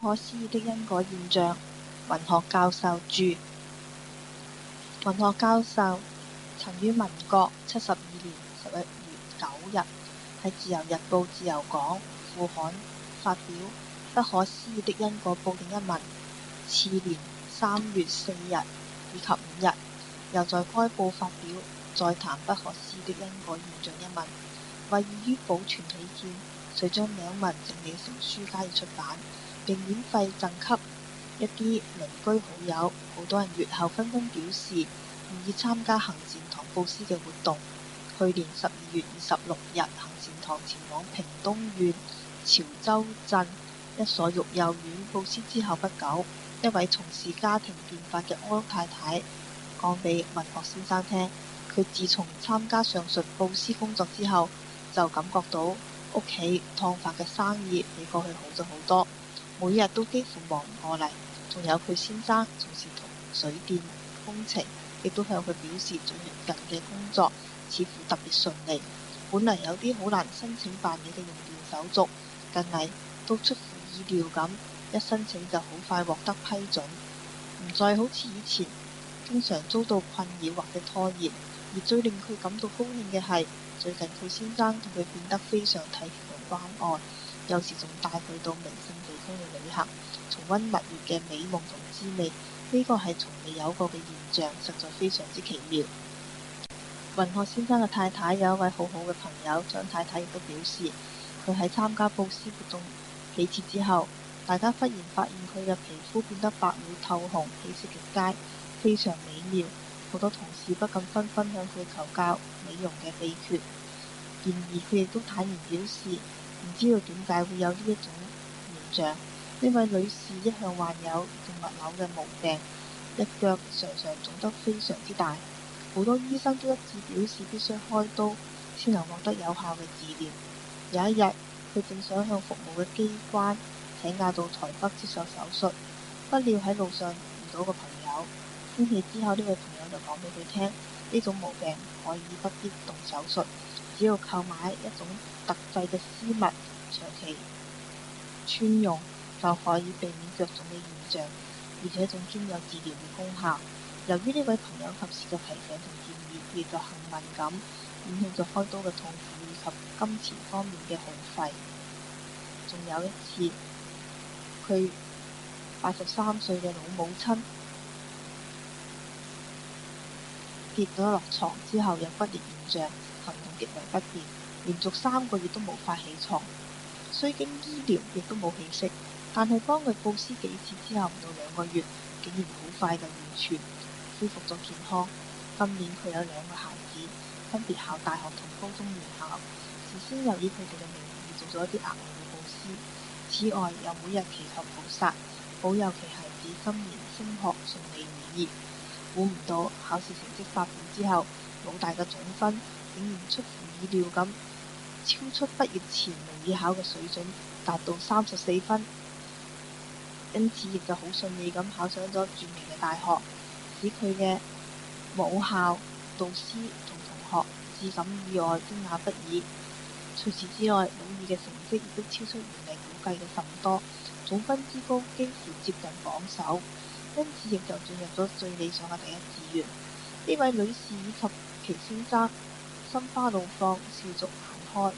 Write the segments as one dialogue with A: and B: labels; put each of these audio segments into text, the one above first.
A: 可思議的因果現象。文學教授著。文學教授曾於民國72年11月9日喺《自由日報》自由港副刊發表《不可思議的因果報應》一文，次年3月4日以及5日又在該報發表再談不可思議的因果現象一文。為易於保存起見，遂將兩文整理成書加以出版，並免費贈給一啲鄰居好友。好多人閱後紛紛表示願意參加行善堂佈施嘅活動。去年12月26日，行善堂前往屏東縣潮州鎮一所育幼院佈施之後不久，一位從事家庭變法嘅安屋太太講俾文學先生聽，佢自從參加上述佈施工作之後，就感覺到屋企燙髮嘅生意比過去好咗好多，每日都幾乎忙唔過嚟。仲有佢先生從事同水電工程，亦都向佢表示最近嘅工作似乎特別順利。本嚟有啲好難申請辦理嘅用電手續，近嚟都出乎意料咁一申請就好快獲得批准，唔再好似以前經常遭到困擾或者拖延。而最令佢感到高興嘅係，最近佢先生同佢變得非常體貼同關愛，有時仲帶佢到名勝地區去旅行，重溫蜜月嘅美夢同滋味。呢個係從未有過嘅現象，實在非常之奇妙。文學先生嘅太太有一位好好嘅朋友張太太，亦都表示佢喺參加佈施活動幾次之後，大家忽然發現佢嘅皮膚變得白裡透紅，氣色極佳，非常美妙。好多同事不禁紛紛向佢求教美容嘅秘訣，然而佢亦都坦然表示唔知道點解會有呢一種現象。呢位女士一向患有動脈瘤嘅毛病，一腳常常腫得非常之大，好多醫生都一致表示必須開刀先能獲得有效嘅治療。有一日，佢正想向服務嘅機關請假到台北接受手術，不料喺路上遇到個朋友，歡喜之後呢位朋友就講俾佢聽，呢種毛病可以不必動手術，只要購買一種特製嘅絲襪長期穿用，就可以避免腳腫嘅現象，而且仲兼有治療嘅功效。由於呢位朋友及時嘅提醒同建議，佢亦就幸運咁免去咗開刀嘅痛苦以及金錢方面嘅耗費。仲有一次，佢83歲嘅老母親跌咗落床之後有骨裂現象，行動極為不便，連續3個月都無法起床，雖經醫療亦都冇起色，但係幫佢佈施幾次之後，唔到2個月，竟然好快就完全恢復咗健康。今年佢有2個孩子，分別考大學同高中聯校，事先又以佢哋嘅名義做咗一啲額外嘅佈施。此外，又每日祈求菩薩保佑其孩子今年升學順利如意。估唔到考試成績發表之後，老大嘅總分竟然出乎意料咁超出畢業前模擬考嘅水準，達到34分，因此亦就好順利咁考上咗著名嘅大學，使佢嘅母校、導師同同學自感意外驚訝不已。除此之外，老二嘅成績亦都超出原嚟估計嘅甚多，總分之高幾乎接近榜首，因此亦就進入咗最理想嘅第一志願。呢位女士以及其先生心花怒放，笑逐顏開。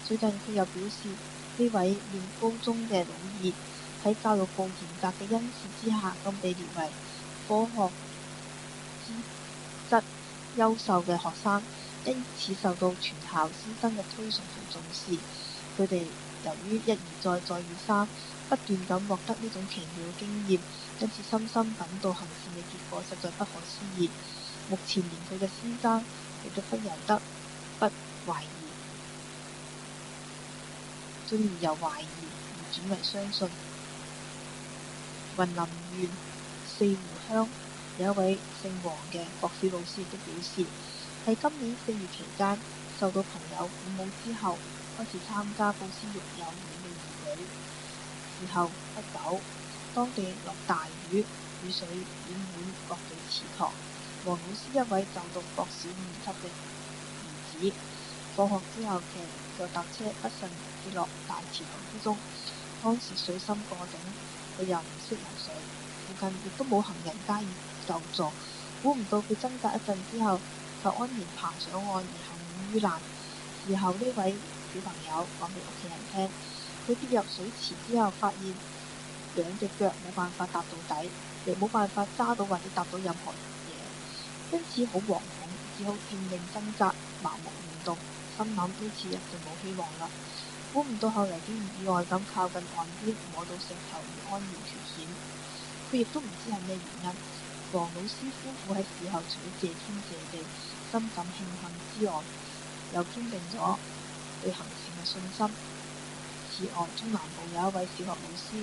A: 最近佢又表示，呢位念高中嘅老二喺教育部嚴格嘅恩賜之下，咁被列為科學資質優秀嘅學生，因此受到全校師生嘅推崇同重視。佢哋由於一而再再而三不斷咁獲得呢種奇妙經驗，因此深深感到行善嘅結果實在不可思議。目前連佢嘅先生亦都不由得不懷疑，進而由懷疑而轉為相信。雲林縣四湖鄉有一位姓黃嘅國小老師亦都表示，喺今年4月期間受到朋友鼓舞之後，開始參加佈施育幼院嘅義舉。事後不久，當地落大雨，雨水淹滿各隊祠堂。黃老師一位就讀國小2年級嘅兒子，放學之後就搭車不慎跌落大祠堂之中，當時水深過頂，佢又唔識游水，附近亦都冇行人加以救助。估唔到佢掙扎一陣之後，就安然爬上岸而幸免於難。事後呢位小朋友講俾屋企人聽，佢跌入水池之後，發現兩隻腳冇辦法踏到底，亦冇辦法揸到或者踏到任何嘢，因此好惶恐，只好拼命掙扎，盲目移動，心諗呢次一定冇希望啦。估唔到後嚟竟然意外咁靠近岸邊，摸到石頭而安然脫險。佢亦都唔知係咩原因。黃老師夫婦喺事後除咗謝天謝地、深感慶幸之外，又堅定咗對行善嘅信心。此外，中南部有一位小學老師，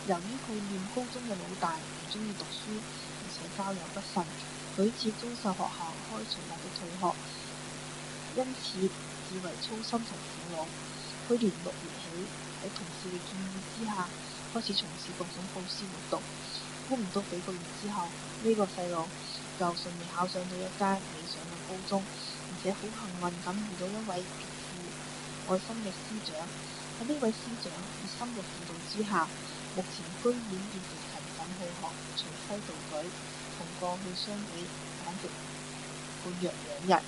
A: 由於佢念高中嘅老大唔中意讀書，而且交友不慎，屢次遭受學校開除或者退學，因此自為操心同苦惱。去年6月起，喺同事嘅建議之下，開始從事各種報師活動。估唔到幾個月之後，呢個細路就順利考上到一間理想嘅高中，而且好幸運咁遇到一位極富愛心嘅師長。喺呢位師長以深入輔導之下，目前居然變成勤奮好學、隨規蹈矩，同過去相比簡直判若兩人。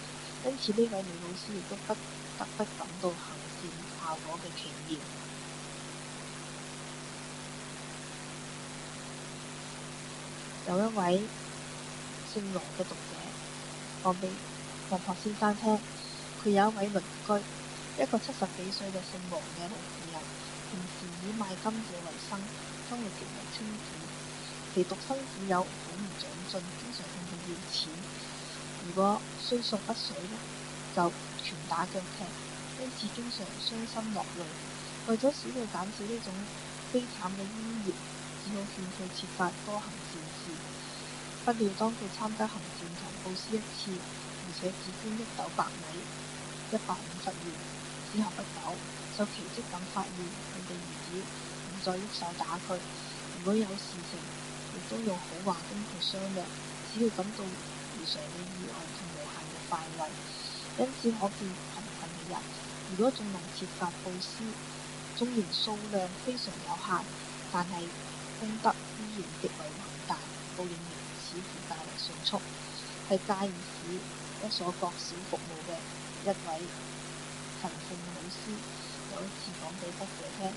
A: 因此呢位女老師亦都不得不感到行善效果嘅奇妙。有一位姓羅嘅讀者講俾文學先生聽，佢有一位鄰居，一個70幾歲嘅姓黃嘅老婦人，平時以賣甘蔗為生，生活極為清苦。其獨生子有好唔長進，經常向佢要錢。如果需索不水呢，就拳打腳踢，因此經常傷心落淚。為咗使佢減少呢種悲慘嘅煙葉，只好勸佢設法多行善事。不料當佢參加行善同報施一次，而且只捐1斗白米150元之後不久，就奇蹟咁發現佢嘅兒子唔再喐手打佢，如果有事情亦都用好話跟佢商量，只要感到如常嘅意外同無限嘅快慰。因此可見貧困嘅人，如果仲能設法報施，縱然數量非常有限，但係功德依然極為宏大，報應亦似乎較為迅速。係嘉義市一所國小服務嘅一位陳姓老師，有一次講俾筆者聽，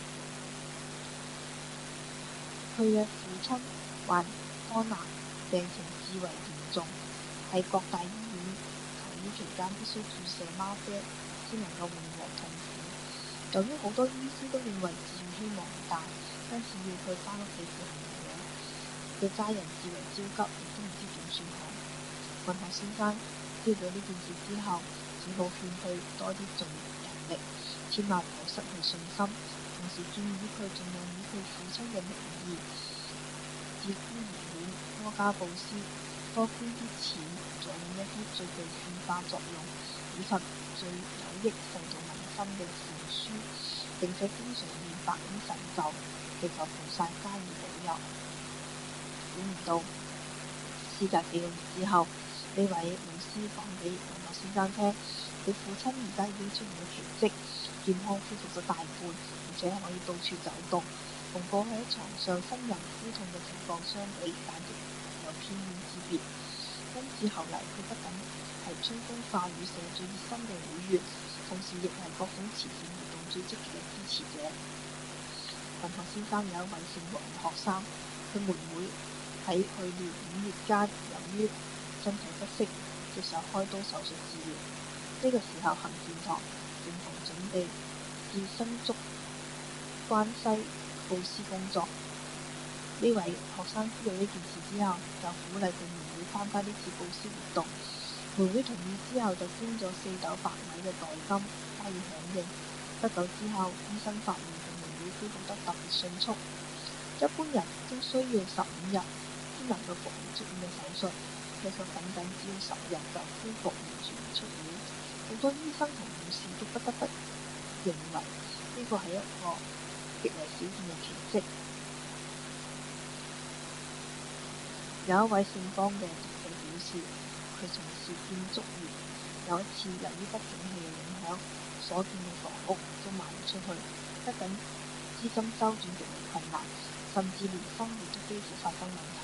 A: 佢嘅父親患肝癌，病情至為嚴重，喺各大醫院求醫期間必須注射嗎啡，先能夠緩和痛苦。由於好多醫師都認為治愈希望唔大，因此要佢返屋企自行療養，佢家人至為焦急，亦都唔知點算好。文學先生知道呢件事之後，只好勸佢多啲盡人力，千萬唔好失去信心，同時建議佢盡量以佢父親嘅名義至孤兒院多加報施，多捐啲錢，再用一啲最具勸化作用以及最有益受到民心嘅善書，並且經常念白衣神咒，祈求菩薩加以保佑。估唔到事隔幾個月之後，呢位老師講俾文學先生聽，佢父親而家已經出現咗奇蹟，健康恢復咗大半，而且可以到處走動，同過去喺床上呻吟呼痛嘅情況相比，簡直有天淵之別。因此後嚟佢不僅係春風化雨社最熱心嘅會員，同時亦係各種慈善活動最積極嘅支持者。文學先生有一位姓黃嘅學生，佢妹妹喺去年5月間由於身體不適接受開刀手術治療，呢個時候行善堂正同準備至新竹關西報施工作。呢位學生知道呢件事之後，就鼓勵佢妹妹參加呢次報施活動。妹妹同意之後，就捐咗4斗白米嘅代金加以響應。不久之後，醫生發現佢妹妹恢復得特別迅速，一般人都需要15日先能夠復原出院嘅手術，佢卻僅只要10日就恢復完全出院。好多醫生同護士都不得不認為呢個係一個極為少見嘅奇蹟。有一位姓方嘅讀者表示，佢從事建築業，有一次由於不景氣嘅影響，所建嘅房屋都賣唔出去，不僅資金周轉極為困難，甚至連生活都幾乎發生問題。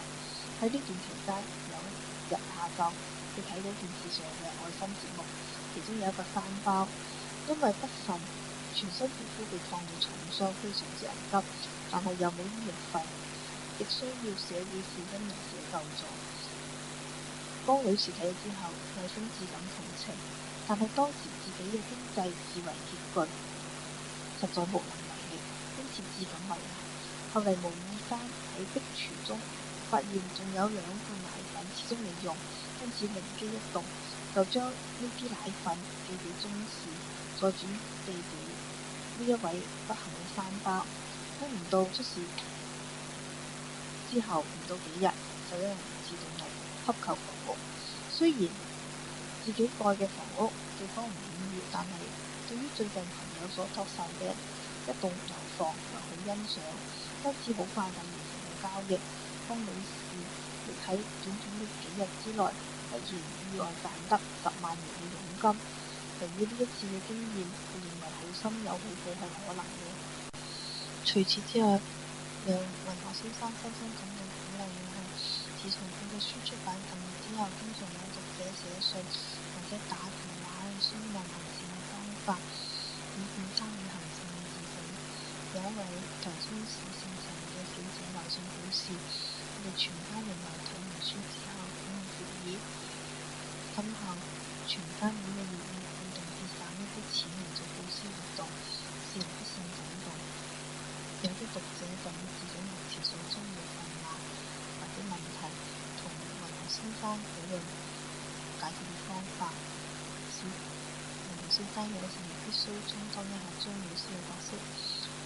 A: 喺呢段期間，有一日下晝，佢睇到電視上嘅愛心節目，其中有一個山包，因為不慎全身皮膚被燙到重傷，非常之危急，但係又冇醫藥費，亦需要社會善心人士救助。當女士睇咗之後，內心自感同情，但係當時自己嘅經濟至為拮據，實在無能為力，因此自感為難。後嚟無意間喺壁櫥中發現仲有2罐奶粉始終未用，因此靈機一動，就將呢啲奶粉寄俾中士，再轉寄俾呢一位不幸嘅山包。估唔到出事之後唔到幾日，就有人自動嚟洽購房屋。雖然自己蓋嘅房屋地方唔顯要，但係對於最近朋友所託售嘅一棟樓房又好欣賞，因此好快就完成咗交易。方女士亦喺短短嘅幾日之內，突然意外賺得10萬元嘅佣金。由於呢一次嘅經驗，佢認為好心有好報係可能嘅。除此之外，讓文學先生深深感到鼓勵嘅係，自從佢嘅書出版近年之後，經常有讀者寫信或者打電話去詢問行善嘅方法，以便參與行善嘅義舉。有一位台中市姓陳嘅小姐來信表示，佢哋全家人來睇完書之後，已經決議今後全家每個月要固定節省一啲錢嚟做布施活動，使人不勝感動。有啲讀者就以自己目前所遭遇困難或者問題，同文學先生討論解決嘅方法。文學先生有時必須充當一下張老師嘅角色，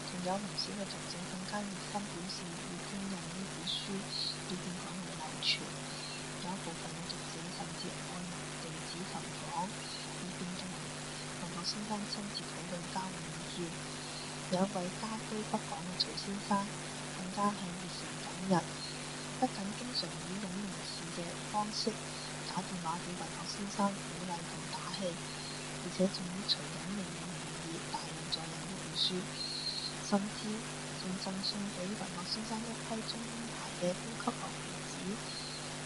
A: 仲有唔少嘅讀者更加熱心表示要捐印呢本書，以便廣為流傳。有一部分嘅讀者甚至按地址尋訪，以便同文學先生親自討論交換意見。有一位家居北港嘅徐先生更加係熱誠感人，不僅經常以擁明事嘅方式打電話俾文學先生鼓勵同打氣，而且仲以徐引明嘅名義大量再印呢本書，甚至仲贈送俾文學先生一批中英牌嘅高級牛皮紙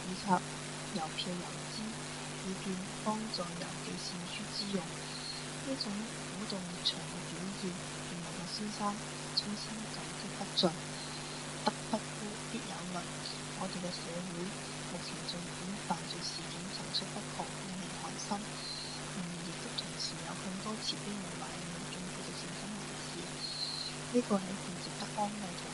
A: 以及郵票郵資，以便幫助郵寄善書之用。呢種鼓動熱腸嘅表現，令文學先生衷心感激不盡。德不孤，必有鄰。我哋嘅社會目前儘管犯罪事件層出不窮，令人寒心，然而亦都同時有更多慈悲無賴嘅民眾佢哋善心人士。呢個係一件值得安慰同